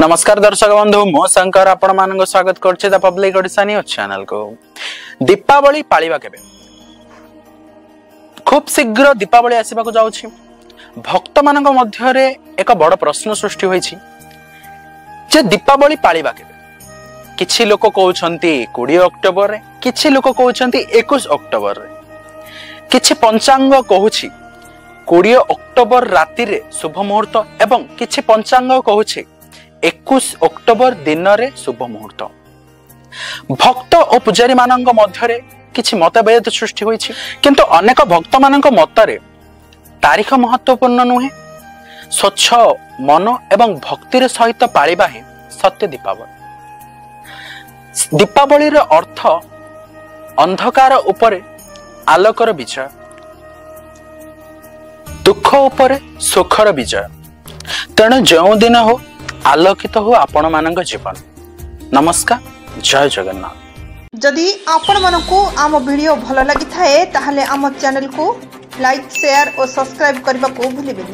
नमस्कार दर्शक बंधु मो शंकर आपण मानक स्वागत करछे the public Odisha news channel को। दीपावली पालिबा केबे? खूब शीघ्र दीपावली आसीबा को जाउछि। भक्त मानक मध्यरे एक बड़ प्रश्न सृष्टि होइछि जे दीपावली पालिबा केबे? किछि लोक कहउछन्ती 20 अक्टोबर रे, किछि लोक कहउछन्ती 21 अक्टोबर रे, किछि पंचांग कहउछि 20 अक्टोबर राति रे शुभ मुहूर्त एवं किछि पंचांग कहउछि 21 अक्टोबर दिन रे शुभ मुहूर्त। भक्त और पुजारी मानक मध्यरे किछि मतभेद सृष्टि होइछि, किंतु अनेक भक्त मानक मतरे तारीख महत्वपूर्ण नुहे। स्वच्छ मन एवं भक्तिर सहित पालिबा ही सत्य दीपावली। दीपावली रो अर्थ अंधकार उपरे आलोकर विजय, दुख उपरे सुखर विजय। तेणु जो दिन हो आलोकित हो आपण मानक जीवन। नमस्कार, जय जगन्नाथ। जदि आपण मानकु आम वीडियो भल लगी थाए ताहले आम चैनल को लाइक शेयर और सब्सक्राइब करबा को भूलिबेनी।